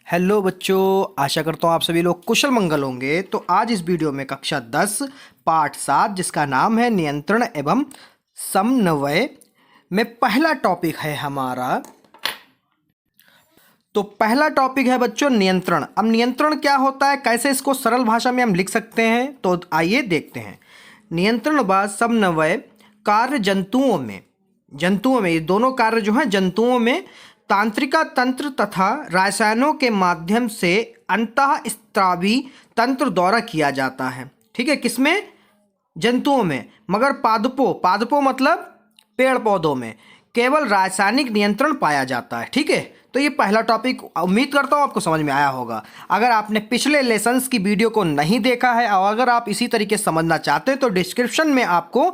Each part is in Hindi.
हेलो बच्चों, आशा करता हूँ आप सभी लोग कुशल मंगल होंगे। तो आज इस वीडियो में कक्षा 10 पाठ 7 जिसका नाम है नियंत्रण एवं समन्वय में पहला टॉपिक है हमारा। तो पहला टॉपिक है बच्चों नियंत्रण। अब नियंत्रण क्या होता है, कैसे इसको सरल भाषा में हम लिख सकते हैं, तो आइए देखते हैं। नियंत्रण व समन्वय कार्य जंतुओं में ये दोनों कार्य जो हैं जंतुओं में तांत्रिका तंत्र तथा रसायनों के माध्यम से अंतःस्त्रावी तंत्र द्वारा किया जाता है। ठीक है, किसमें? जंतुओं में। मगर पादपों मतलब पेड़ पौधों में केवल रासायनिक नियंत्रण पाया जाता है। ठीक है, तो ये पहला टॉपिक उम्मीद करता हूँ आपको समझ में आया होगा। अगर आपने पिछले लेसन्स की वीडियो को नहीं देखा है और अगर आप इसी तरीके से समझना चाहते हैं तो डिस्क्रिप्शन में आपको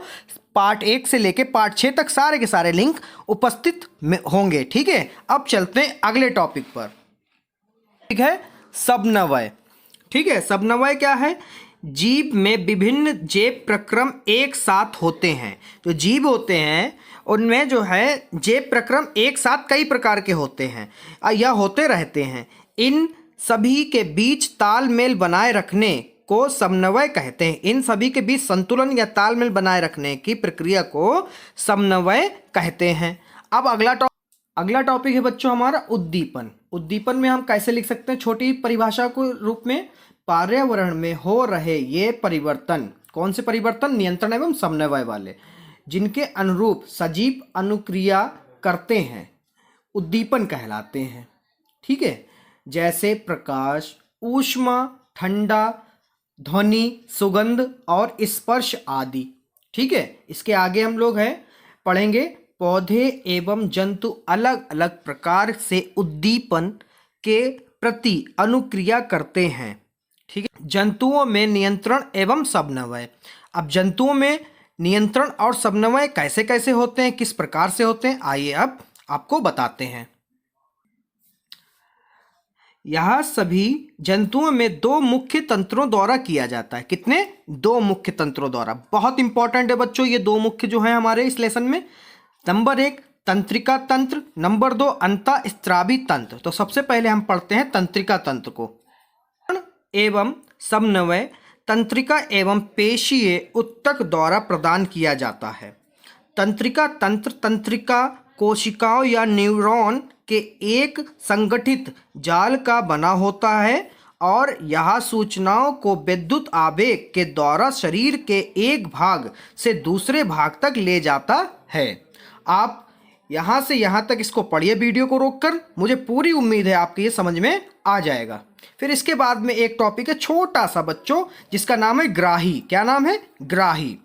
पार्ट 1 से लेके पार्ट 6 तक सारे के सारे लिंक उपस्थित में होंगे। ठीक है, अब चलते हैं अगले टॉपिक पर। ठीक है, समन्वय। ठीक है, समन्वय क्या है? जीव में विभिन्न जैव प्रक्रम एक साथ होते हैं। जो जीव होते हैं उनमें जो है जैव प्रक्रम एक साथ कई प्रकार के होते हैं या होते रहते हैं। इन सभी के बीच तालमेल बनाए रखने को समन्वय कहते हैं। इन सभी के बीच संतुलन या तालमेल बनाए रखने की प्रक्रिया को समन्वय कहते हैं। अब अगला टॉपिक है बच्चों हमारा उद्दीपन। उद्दीपन में हम कैसे लिख सकते हैं? छोटी परिभाषा को रूप में, पर्यावरण में हो रहे ये परिवर्तन, कौन से परिवर्तन? नियंत्रण एवं समन्वय वाले, जिनके अनुरूप सजीव अनुक्रिया करते हैं, उद्दीपन कहलाते हैं। ठीक है, जैसे प्रकाश, ऊष्मा, ठंडा, ध्वनि, सुगंध और स्पर्श आदि। ठीक है, इसके आगे हम लोग पढ़ेंगे पौधे एवं जंतु अलग अलग प्रकार से उद्दीपन के प्रति अनुक्रिया करते हैं। ठीक है, जंतुओं में नियंत्रण एवं समन्वय। अब जंतुओं में नियंत्रण और समन्वय कैसे कैसे होते हैं, किस प्रकार से होते हैं, आइए अब आपको बताते हैं। यह सभी जंतुओं में दो मुख्य तंत्रों द्वारा किया जाता है। कितने? दो मुख्य तंत्रों द्वारा। बहुत इंपॉर्टेंट है बच्चों ये दो मुख्य जो है हमारे इस लेसन में। नंबर 1 तंत्रिका तंत्र, नंबर 2 अंतःस्त्रावी तंत्र। तो सबसे पहले हम पढ़ते हैं तंत्रिका तंत्र को। एवं समन्वय तंत्रिका एवं पेशीय ऊतक द्वारा प्रदान किया जाता है। तंत्रिका तंत्र तंत्रिका कोशिकाओं या न्यूरॉन के एक संगठित जाल का बना होता है और यह सूचनाओं को विद्युत आवेग के द्वारा शरीर के एक भाग से दूसरे भाग तक ले जाता है। आप यहाँ से यहाँ तक इसको पढ़िए वीडियो को रोककर, मुझे पूरी उम्मीद है आपके ये समझ में आ जाएगा। फिर इसके बाद में एक टॉपिक है छोटा सा बच्चों जिसका नाम है ग्राही। क्या नाम है? ग्राही।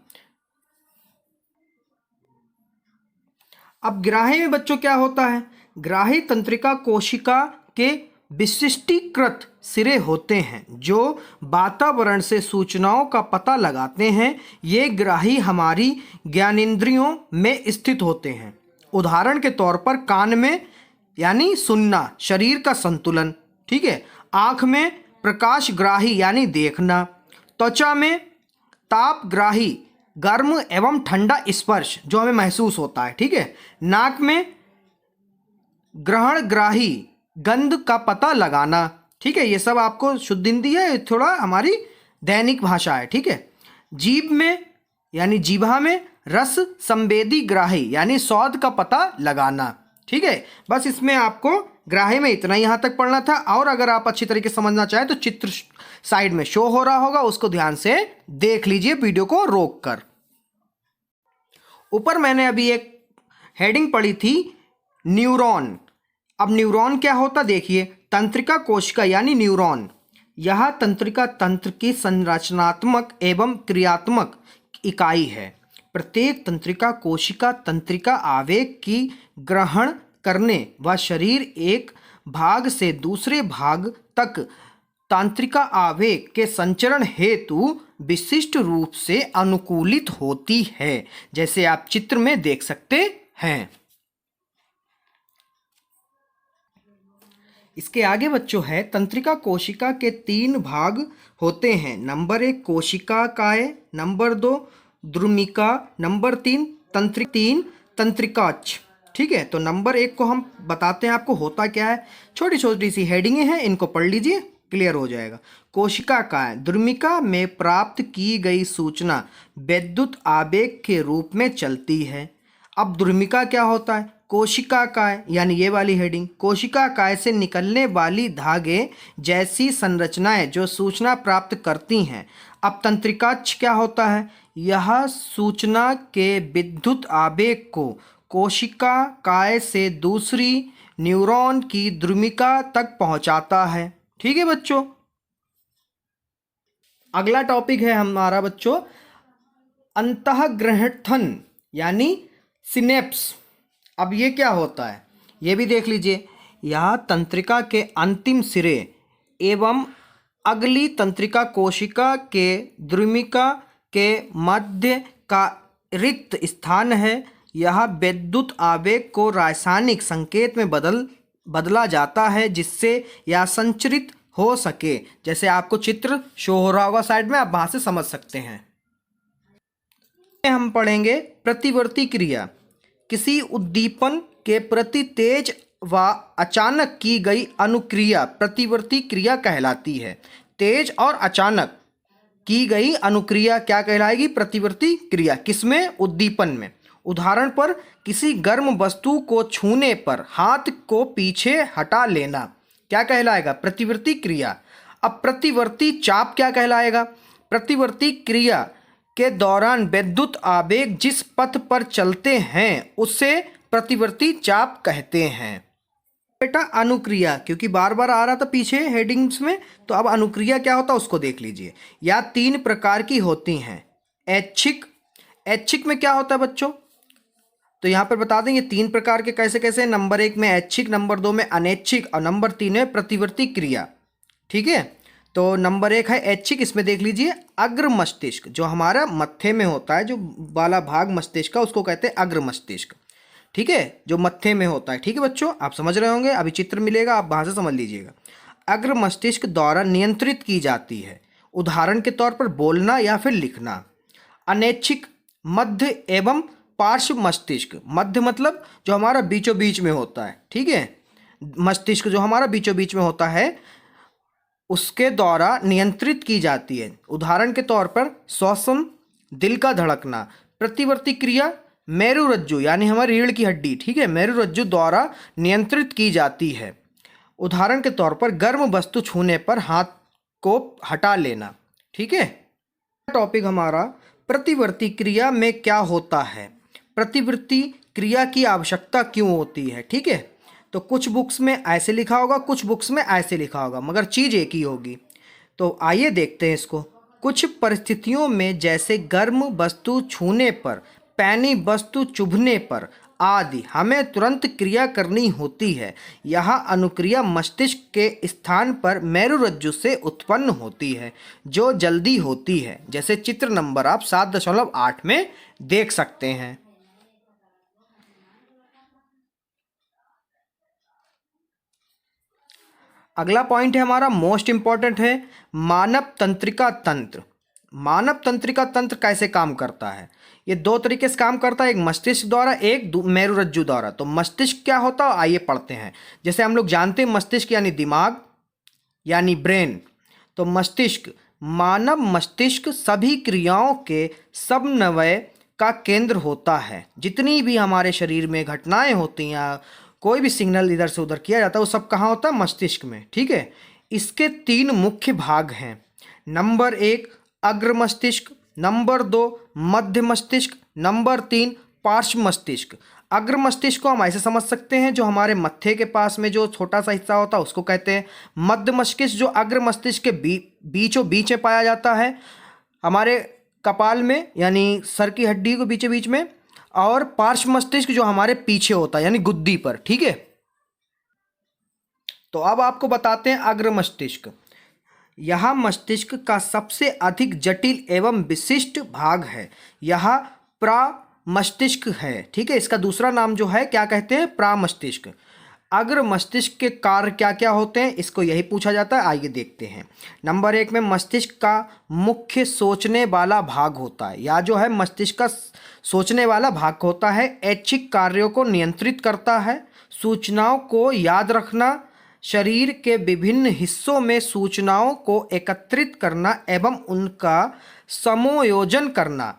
अब ग्राही में बच्चों क्या होता है? ग्राही तंत्रिका कोशिका के विशिष्टीकृत सिरे होते हैं जो वातावरण से सूचनाओं का पता लगाते हैं। ये ग्राही हमारी ज्ञानेंद्रियों में स्थित होते हैं। उदाहरण के तौर पर कान में यानी सुनना, शरीर का संतुलन। ठीक है, आँख में प्रकाशग्राही यानी देखना, त्वचा में तापग्राही गर्म एवं ठंडा स्पर्श जो हमें महसूस होता है। ठीक है, नाक में ग्रहणग्राही गंध का पता लगाना। ठीक है, ये सब आपको शुद्ध हिंदी है, थोड़ा हमारी दैनिक भाषा है। ठीक है, जीभ में यानी जीभा में रस संवेदी ग्राही यानी स्वाद का पता लगाना। ठीक है, बस इसमें आपको ग्राही में इतना ही यहाँ तक पढ़ना था। और अगर आप अच्छी तरीके से समझना चाहें तो चित्र साइड में शो हो रहा होगा, उसको ध्यान से देख लीजिए वीडियो को रोक कर। ऊपर मैंने अभी एक हेडिंग पढ़ी थी न्यूरॉन। अब न्यूरॉन क्या होता देखिए, तंत्रिका कोशिका यानी न्यूरॉन, यह तंत्रिका तंत्र की संरचनात्मक एवं क्रियात्मक इकाई है। प्रत्येक तंत्रिका कोशिका तंत्रिका आवेग की ग्रहण करने व शरीर एक भाग से दूसरे भाग तक तांत्रिका आवेग के संचरण हेतु विशिष्ट रूप से अनुकूलित होती है, जैसे आप चित्र में देख सकते हैं। इसके आगे बच्चों है तंत्रिका कोशिका के 3 भाग होते हैं। नंबर 1 कोशिका काय, नंबर 2 द्रुमिका, नंबर 3 तंत्रिकाक्ष। ठीक है, तो नंबर 1 को हम बताते हैं आपको होता क्या है। छोटी छोटी सी हेडिंगें हैं, इनको पढ़ लीजिए, क्लियर हो जाएगा। कोशिका काय द्रुमिका में प्राप्त की गई सूचना विद्युत आवेग के रूप में चलती है। अब द्रुमिका क्या होता है? कोशिका काय, यानी ये वाली हेडिंग, कोशिका काय से निकलने वाली धागे जैसी संरचनाएं जो सूचना प्राप्त करती हैं। अब तंत्रिकाक्ष क्या होता है? यह सूचना के विद्युत आवेग को कोशिका काय से दूसरी न्यूरॉन की द्रुमिका तक पहुंचाता है। ठीक है बच्चों, अगला टॉपिक है हमारा बच्चों अंतःग्रहणथन यानी सिनेप्स। अब ये क्या होता है ये भी देख लीजिए। यह तंत्रिका के अंतिम सिरे एवं अगली तंत्रिका कोशिका के द्रुमिका के मध्य का रिक्त स्थान है। यह विद्युत आवेग को रासायनिक संकेत में बदला जाता है जिससे यह संचरित हो सके। जैसे आपको चित्र शो हो रहा होगा साइड में, आप वहां से समझ सकते हैं। हम पढ़ेंगे प्रतिवर्ती क्रिया। किसी उद्दीपन के प्रति तेज व अचानक की गई अनुक्रिया प्रतिवर्ती क्रिया कहलाती है। तेज और अचानक की गई अनुक्रिया क्या कहलाएगी? प्रतिवर्ती क्रिया। किसमें? उद्दीपन में। उदाहरण पर किसी गर्म वस्तु को छूने पर हाथ को पीछे हटा लेना क्या कहलाएगा? प्रतिवर्ती क्रिया। अब प्रतिवर्ती चाप क्या कहलाएगा? प्रतिवर्ती क्रिया के दौरान विद्युत आवेग जिस पथ पर चलते हैं उसे प्रतिवर्ती चाप कहते हैं। बेटा अनुक्रिया, क्योंकि बार बार आ रहा था पीछे हेडिंग्स में, तो अब अनुक्रिया क्या होता है उसको देख लीजिए। या 3 प्रकार की होती हैं। ऐच्छिक, ऐच्छिक में क्या होता है बच्चों? तो यहाँ पर बता देंगे 3 प्रकार के कैसे कैसे। नंबर 1 में ऐच्छिक, नंबर 2 में अनैच्छिक और नंबर 3 में प्रतिवर्ती क्रिया। ठीक है, तो नंबर 1 है ऐच्छिक। इसमें देख लीजिए अग्र मस्तिष्क, जो हमारा मत्थे में होता है, जो वाला भाग मस्तिष्क का उसको कहते हैं अग्र मस्तिष्क। ठीक है, जो मत्थे में होता है। ठीक है बच्चों, आप समझ रहे होंगे, अभी चित्र मिलेगा आप वहाँ से समझ लीजिएगा। अग्र मस्तिष्क द्वारा नियंत्रित की जाती है, उदाहरण के तौर पर बोलना या फिर लिखना। अनैच्छिक मध्य एवं पार्श्व मस्तिष्क। मध्य मतलब जो हमारा बीचों बीच में होता है। ठीक है, मस्तिष्क जो हमारा बीचों बीच में होता है उसके द्वारा नियंत्रित की जाती है, उदाहरण के तौर पर श्वसन, दिल का धड़कना। प्रतिवर्ती क्रिया मेरुरज्जु यानी हमारी रीढ़ की हड्डी, ठीक है, मेरुरज्जु द्वारा नियंत्रित की जाती है, उदाहरण के तौर पर गर्म वस्तु छूने पर हाथ को हटा लेना। ठीक है, टॉपिक हमारा प्रतिवर्ती क्रिया में क्या होता है, प्रतिवर्ती क्रिया की आवश्यकता क्यों होती है। ठीक है, तो कुछ बुक्स में ऐसे लिखा होगा, कुछ बुक्स में ऐसे लिखा होगा, मगर चीज़ एक ही होगी। तो आइए देखते हैं इसको। कुछ परिस्थितियों में जैसे गर्म वस्तु छूने पर, पैनी वस्तु चुभने पर आदि हमें तुरंत क्रिया करनी होती है। यह अनुक्रिया मस्तिष्क के स्थान पर मेरुरज्जु से उत्पन्न होती है जो जल्दी होती है, जैसे चित्र नंबर आप 7.8 में देख सकते हैं। अगला पॉइंट है हमारा मोस्ट इंपॉर्टेंट है मानव तंत्रिका तंत्र। मानव तंत्रिका तंत्र कैसे काम करता है? ये 2 तरीके से काम करता है, एक मस्तिष्क द्वारा, एक मेरुरज्जु द्वारा। तो मस्तिष्क क्या होता है आइए पढ़ते हैं। जैसे हम लोग जानते हैं मस्तिष्क यानी दिमाग यानी ब्रेन। तो मस्तिष्क, मानव मस्तिष्क सभी क्रियाओं के समन्वय का केंद्र होता है। जितनी भी हमारे शरीर में घटनाएं होती हैं, कोई भी सिग्नल इधर से उधर किया जाता है, वो सब कहाँ होता है? मस्तिष्क में। ठीक है, इसके 3 मुख्य भाग हैं। नंबर 1 अग्र मस्तिष्क, नंबर 2 मध्य मस्तिष्क, नंबर 3 पार्श्व मस्तिष्क। अग्र मस्तिष्क को हम ऐसे समझ सकते हैं, जो हमारे मत्थे के पास में जो छोटा सा हिस्सा होता है उसको कहते हैं। मध्य मस्तिष्क जो अग्र मस्तिष्क के बीचों बीच में पाया जाता है, हमारे कपाल में यानी सर की हड्डी को बीचों बीच में। और पार्श्व मस्तिष्क जो हमारे पीछे होता है यानी गुद्दी पर। ठीक है, तो अब आपको बताते हैं अग्र मस्तिष्क। यह मस्तिष्क का सबसे अधिक जटिल एवं विशिष्ट भाग है। यह प्रामस्तिष्क है। ठीक है, इसका दूसरा नाम जो है क्या कहते हैं? प्रामस्तिष्क। अग्र मस्तिष्क के कार्य क्या क्या होते हैं, इसको यही पूछा जाता है। आइए देखते हैं। नंबर 1 में मस्तिष्क का मुख्य सोचने वाला भाग होता है, या जो है मस्तिष्क का सोचने वाला भाग होता है। ऐच्छिक कार्यों को नियंत्रित करता है, सूचनाओं को याद रखना, शरीर के विभिन्न हिस्सों में सूचनाओं को एकत्रित करना एवं उनका समायोजन करना।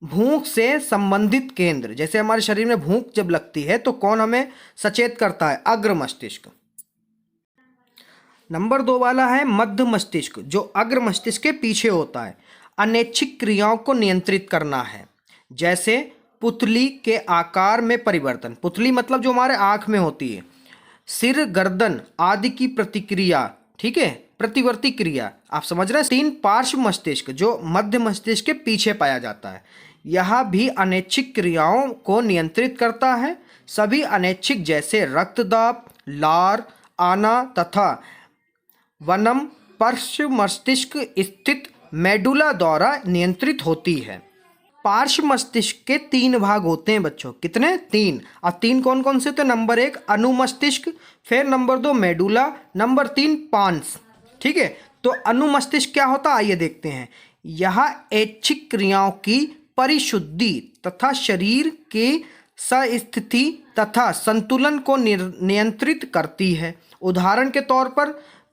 भूख से संबंधित केंद्र, जैसे हमारे शरीर में भूख जब लगती है तो कौन हमें सचेत करता है, अग्र मस्तिष्क। नंबर 2 वाला है मध्य मस्तिष्क, जो अग्र मस्तिष्क के पीछे होता है। अनैच्छिक क्रियाओं को नियंत्रित करना है, जैसे पुतली के आकार में परिवर्तन, पुतली मतलब जो हमारे आँख में होती है, सिर, गर्दन आदि की प्रतिक्रिया, ठीक है, प्रतिवर्ती क्रिया, आप समझ रहे हैं। 3 पार्श्व मस्तिष्क, जो मध्य मस्तिष्क के पीछे पाया जाता है, यह भी अनैच्छिक क्रियाओं को नियंत्रित करता है। सभी अनैच्छिक जैसे रक्तदाब, लार आना तथा वनम पार्श्व मस्तिष्क स्थित मेडुला द्वारा नियंत्रित होती है। पार्श्व मस्तिष्क के 3 भाग होते हैं बच्चों, कितने, 3। अब 3 कौन कौन से, तो नंबर 1 अनुमस्तिष्क, फिर नंबर 2 मेडुला, नंबर 3 पांस, ठीक है। तो अनुमस्तिष्क क्या होता है, आइए देखते हैं। यह ऐच्छिक क्रियाओं की परिशुद्धि तथा शरीर के स्थिति तथा संतुलन को नियंत्रित करती है। उदाहरण के तौर पर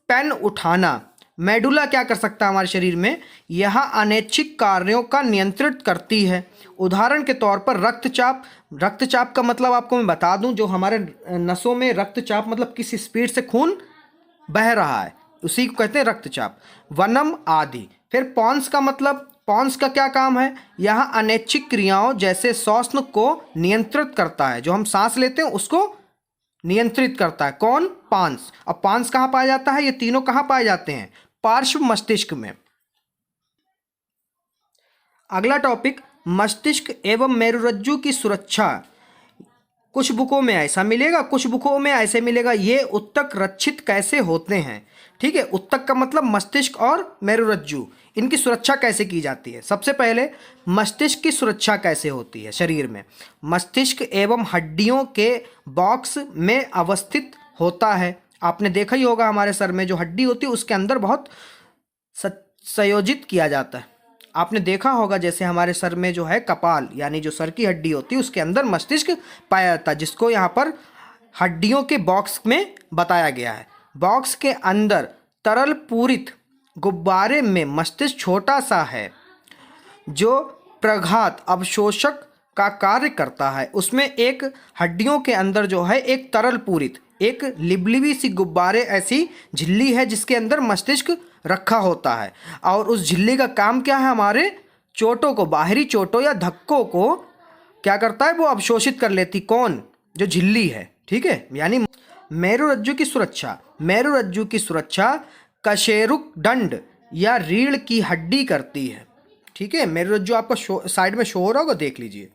पेन उठाना। मेडुला क्या कर सकता है हमारे शरीर में, यह अनैच्छिक कार्यों का नियंत्रित करती है। उदाहरण के तौर पर रक्तचाप। रक्तचाप का मतलब आपको मैं बता दूं, जो हमारे नसों में रक्तचाप मतलब किस स्पीड से खून बह रहा है, उसी को कहते हैं रक्तचाप। वनम आदि। फिर पॉन्स का मतलब, पॉन्स का क्या काम है, यह अनैच्छिक क्रियाओं जैसे श्वसन को नियंत्रित करता है, जो हम सांस लेते हैं उसको नियंत्रित करता है। कौन, पांस। अब पांस कहाँ पाया जाता है, ये तीनों कहाँ पाए जाते हैं, पार्श्व मस्तिष्क में। अगला टॉपिक, मस्तिष्क एवं मेरुरज्जु की सुरक्षा। कुछ बुकों में ऐसा मिलेगा, कुछ बुकों में ऐसे मिलेगा। ये उत्तक रक्षित कैसे होते हैं, ठीक है। उत्तक का मतलब मस्तिष्क और मेरुरज्जु, इनकी सुरक्षा कैसे की जाती है। सबसे पहले मस्तिष्क की सुरक्षा कैसे होती है शरीर में। मस्तिष्क एवं हड्डियों के बॉक्स में अवस्थित होता है। आपने देखा ही होगा, हमारे सर में जो हड्डी होती है उसके अंदर बहुत संयोजित किया जाता है। आपने देखा होगा जैसे हमारे सर में जो है कपाल, यानी जो सर की हड्डी होती है, उसके अंदर मस्तिष्क पाया जाता है, जिसको यहाँ पर हड्डियों के बॉक्स में बताया गया है। बॉक्स के अंदर तरल पूरित गुब्बारे में मस्तिष्क छोटा सा है, जो प्रघात अवशोषक का कार्य करता है। उसमें एक हड्डियों के अंदर जो है एक तरल पूरित, एक लिबलिबी सी गुब्बारे ऐसी झिल्ली है, जिसके अंदर मस्तिष्क रखा होता है। और उस झिल्ली का काम क्या है, हमारे चोटों को, बाहरी चोटों या धक्कों को क्या करता है, वो अवशोषित कर लेती। कौन, जो झिल्ली है, ठीक है। यानी मेरुरज्जु की सुरक्षा, मेरुरज्जु की सुरक्षा कशेरुक दंड या रीढ़ की हड्डी करती है, ठीक है। मेरुरज्जु आपको साइड में शो हो रहा होगा, देख लीजिए।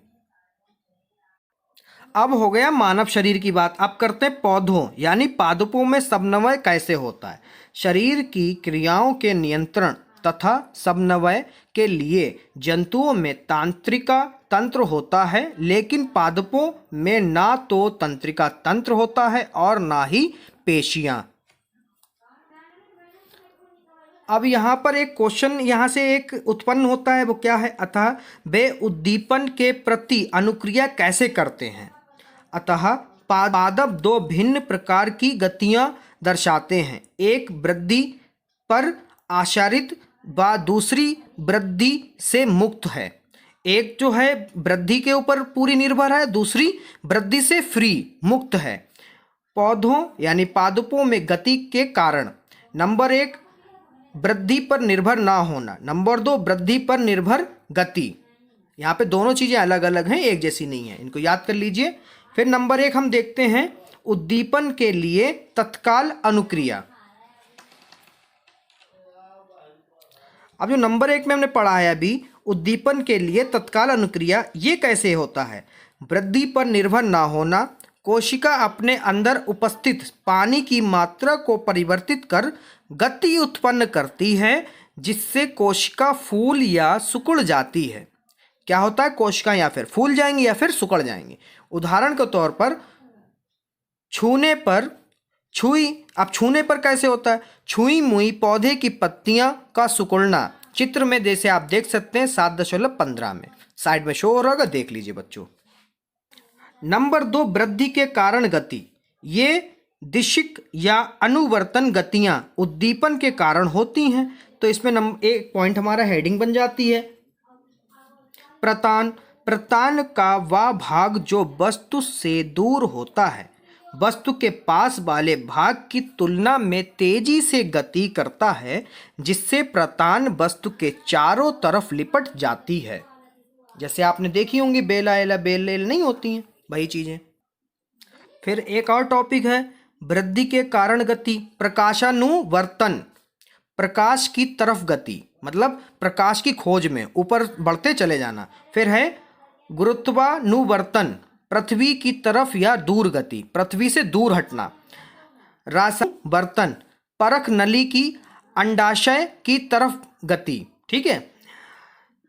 अब हो गया मानव शरीर की बात। अब करते हैं पौधों यानी पादपों में समन्वय कैसे होता है। शरीर की क्रियाओं के नियंत्रण तथा समन्वय के लिए जंतुओं में तंत्रिका तंत्र होता है, लेकिन पादपों में ना तो तंत्रिका तंत्र होता है और ना ही पेशियां। अब यहाँ पर एक क्वेश्चन यहाँ से एक उत्पन्न होता है, वो क्या है, अतः वे उद्दीपन के प्रति अनुक्रिया कैसे करते हैं। अतः पादप 2 भिन्न प्रकार की गतियाँ दर्शाते हैं, एक वृद्धि पर आश्रित व दूसरी वृद्धि से मुक्त है। एक जो है वृद्धि के ऊपर पूरी निर्भर है, दूसरी वृद्धि से फ्री मुक्त है। पौधों यानी पादपों में गति के कारण, नंबर 1 वृद्धि पर निर्भर ना होना, नंबर 2 वृद्धि पर निर्भर गति। यहाँ पे दोनों चीज़ें अलग अलग हैं, एक जैसी नहीं है, इनको याद कर लीजिए। फिर नंबर 1 हम देखते हैं उद्दीपन के लिए तत्काल अनुक्रिया। अब जो नंबर 1 में हमने पढ़ा है अभी, उद्दीपन के लिए तत्काल अनुक्रिया, ये कैसे होता है। वृद्धि पर निर्भर ना होना, कोशिका अपने अंदर उपस्थित पानी की मात्रा को परिवर्तित कर गति उत्पन्न करती है, जिससे कोशिका फूल या सिकुड़ जाती है। क्या होता है, कोशिका या फिर फूल जाएंगी या फिर सिकुड़ जाएंगी। उदाहरण के तौर पर छूने पर छुई। अब छूने पर कैसे होता है? छुई मुई पौधे की पत्तियां का सिकुड़ना। चित्र में जैसे आप देख सकते हैं 7.15 में साइड में शो हो रहा होगा, देख लीजिए बच्चों। नंबर 2, वृद्धि के कारण गति। ये दिशिक या अनुवर्तन गतियां उद्दीपन के कारण होती हैं। तो इसमें एक पॉइंट हमारा हेडिंग बन जाती है। प्रतान, प्रतान का वह भाग जो वस्तु से दूर होता है, वस्तु के पास वाले भाग की तुलना में तेजी से गति करता है, जिससे प्रतान वस्तु के चारों तरफ लिपट जाती है। जैसे आपने देखी होंगी बेला एला बेल एल नहीं होती हैं, वही चीजें। फिर एक और टॉपिक है वृद्धि के कारण गति। प्रकाशानुवर्तन, प्रकाश की तरफ गति, मतलब प्रकाश की खोज में ऊपर बढ़ते चले जाना। फिर है गुरुत्वानुवर्तन, पृथ्वी की तरफ या दूर गति, पृथ्वी से दूर हटना। रासानुवर्तन, परख नली की अंडाशय की तरफ गति, ठीक है।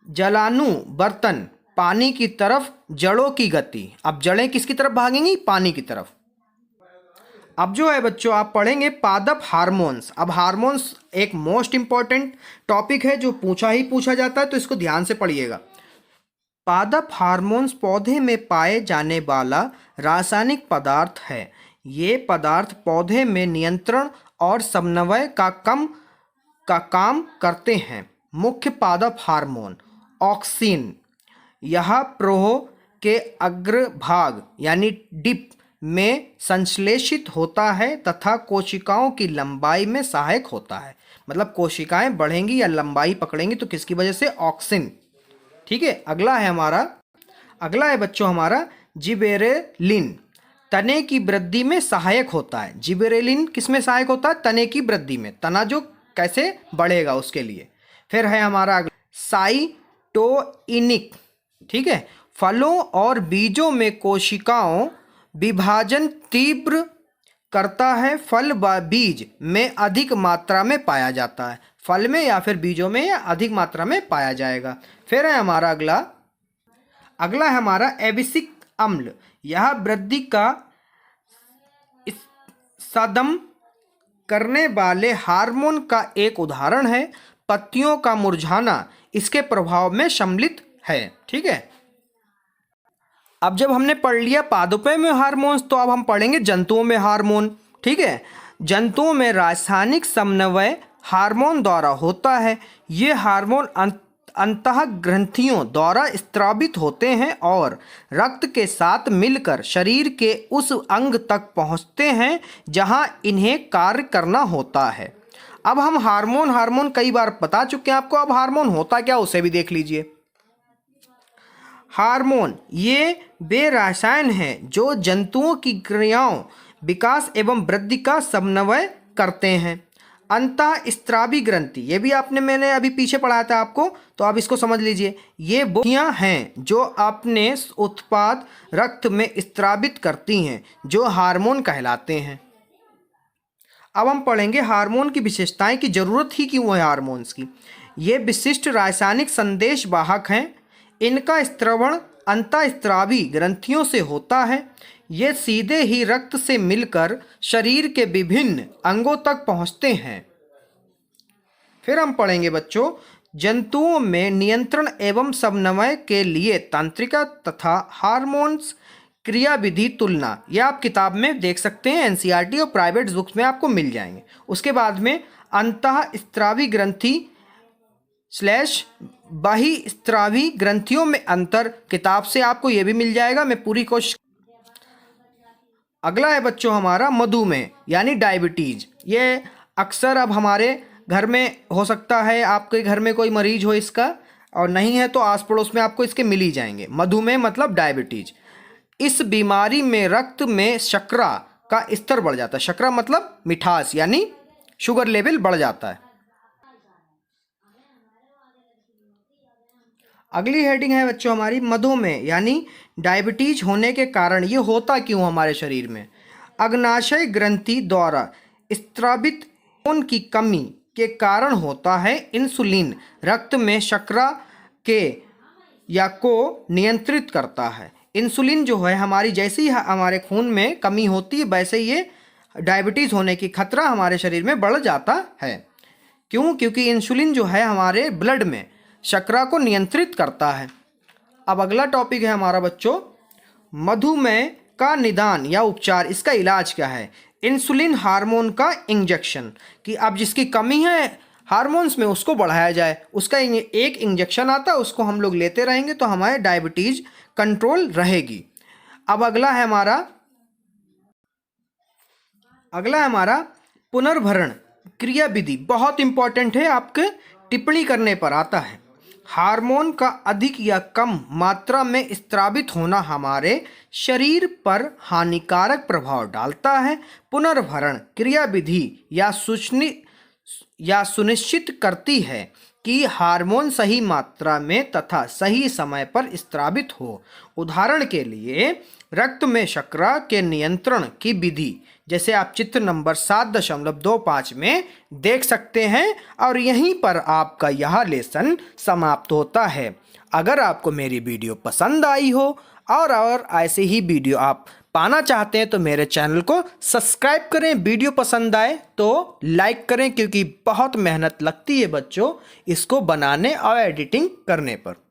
जलानुवर्तन, पानी की तरफ जड़ों की गति। अब जड़ें किसकी तरफ भागेंगी? पानी की तरफ। अब जो है बच्चों आप पढ़ेंगे पादप हार्मोन्स। अब हार्मोन्स एक मोस्ट इंपॉर्टेंट टॉपिक है जो पूछा जाता है, तो इसको ध्यान से पढ़िएगा। पादप हार्मोन्स पौधे में पाए जाने वाला रासायनिक पदार्थ है। ये पदार्थ पौधे में नियंत्रण और समन्वय का काम करते हैं। मुख्य पादप हार्मोन ऑक्सिन, यह प्रोह के अग्रभाग यानी डिप में संश्लेषित होता है तथा कोशिकाओं की लंबाई में सहायक होता है। मतलब कोशिकाएं बढ़ेंगी या लंबाई पकड़ेंगी तो किसकी वजह से? ऑक्सिन, ठीक है। अगला है बच्चों हमारा जिबेरेलिन, तने की वृद्धि में सहायक होता है। जिबेरेलिन किस में सहायक होता है? तने की वृद्धि में, तना जो कैसे बढ़ेगा उसके लिए। फिर है हमारा साइटोइनिक, ठीक है। फलों और बीजों में कोशिकाओं विभाजन तीव्र करता है। फल व बीज में अधिक मात्रा में पाया जाता है। फल में या फिर बीजों में या अधिक मात्रा में पाया जाएगा। फिर है हमारा अगला है हमारा एबिसिक अम्ल। यह वृद्धि का सदम करने वाले हार्मोन का एक उदाहरण है। पत्तियों का मुरझाना इसके प्रभाव में सम्मिलित है, ठीक है। अब जब हमने पढ़ लिया पादपों में हार्मोन्स, तो अब हम पढ़ेंगे जंतुओं में हार्मोन, ठीक है। जंतुओं में रासायनिक समन्वय हार्मोन द्वारा होता है। ये हार्मोन अंतः ग्रंथियों द्वारा स्रावित होते हैं और रक्त के साथ मिलकर शरीर के उस अंग तक पहुंचते हैं जहां इन्हें कार्य करना होता है। अब हम हार्मोन कई बार बता चुके हैं आपको। अब हार्मोन होता क्या उसे भी देख लीजिए। हार्मोन ये वे रसायन हैं जो जंतुओं की क्रियाओं, विकास एवं वृद्धि का समन्वय करते हैं। अंतःस्रावी ग्रंथि, ये भी मैंने अभी पीछे पढ़ाया था आपको, तो आप इसको समझ लीजिए। ये ग्रंथियां हैं जो अपने उत्पाद रक्त में स्रावित करती हैं, जो हार्मोन कहलाते हैं। अब हम पढ़ेंगे हार्मोन की विशेषताएं की जरूरत ही क्यों है हार्मोन्स की। ये विशिष्ट रासायनिक संदेश वाहक हैं। इनका स्रवण अंतःस्रावी ग्रंथियों से होता है। ये सीधे ही रक्त से मिलकर शरीर के विभिन्न अंगों तक पहुंचते हैं। फिर हम पढ़ेंगे बच्चों जंतुओं में नियंत्रण एवं समन्वय के लिए तंत्रिका तथा हार्मोन्स क्रियाविधि तुलना। यह आप किताब में देख सकते हैं, एनसीईआरटी और प्राइवेट बुक्स में आपको मिल जाएंगे। उसके बाद में अंतःस्रावी ग्रंथि / बहिस्रावी ग्रंथियों में अंतर, किताब से आपको यह भी मिल जाएगा। मैं पूरी कोशिश। अगला है बच्चों हमारा मधुमेह यानी डायबिटीज। ये अक्सर अब हमारे घर में हो सकता है, आपके घर में कोई मरीज हो इसका, और नहीं है तो आस पड़ोस में आपको इसके मिल ही जाएंगे। मधुमेह मतलब डायबिटीज। इस बीमारी में रक्त में शर्करा का स्तर बढ़ जाता है। शर्करा मतलब मिठास यानी शुगर लेवल बढ़ जाता है। अगली हेडिंग है बच्चों हमारी मधुमेह यानी डायबिटीज होने के कारण। ये होता क्यों हमारे शरीर में? अग्नाशय ग्रंथि द्वारा स्रावित खून की कमी के कारण होता है। इंसुलिन रक्त में शर्करा को नियंत्रित करता है। इंसुलिन जो है हमारी जैसे ही हमारे खून में कमी होती है वैसे ये डायबिटीज़ होने की खतरा हमारे शरीर में बढ़ जाता है। क्यों? क्योंकि इंसुलिन जो है हमारे ब्लड में शर्करा को नियंत्रित करता है। अब अगला टॉपिक है हमारा बच्चों, मधुमेह का निदान या उपचार, इसका इलाज क्या है? इंसुलिन हार्मोन का इंजेक्शन, कि अब जिसकी कमी है हार्मोन्स में उसको बढ़ाया जाए, उसका एक इंजेक्शन आता है, उसको हम लोग लेते रहेंगे तो हमारे डायबिटीज़ कंट्रोल रहेगी। अब अगला है हमारा पुनर्भरण क्रिया विधि, बहुत इंपॉर्टेंट है, आपके टिप्पणी करने पर आता है। हार्मोन का अधिक या कम मात्रा में स्रावित होना हमारे शरीर पर हानिकारक प्रभाव डालता है। पुनर्भरण क्रिया विधि या सुनिश्चित करती है कि हार्मोन सही मात्रा में तथा सही समय पर स्रावित हो। उदाहरण के लिए रक्त में शर्करा के नियंत्रण की विधि, जैसे आप चित्र नंबर 7.25 में देख सकते हैं। और यहीं पर आपका यह लेसन समाप्त होता है। अगर आपको मेरी वीडियो पसंद आई हो और ऐसे ही वीडियो आप पाना चाहते हैं तो मेरे चैनल को सब्सक्राइब करें। वीडियो पसंद आए तो लाइक करें, क्योंकि बहुत मेहनत लगती है बच्चों इसको बनाने और एडिटिंग करने पर।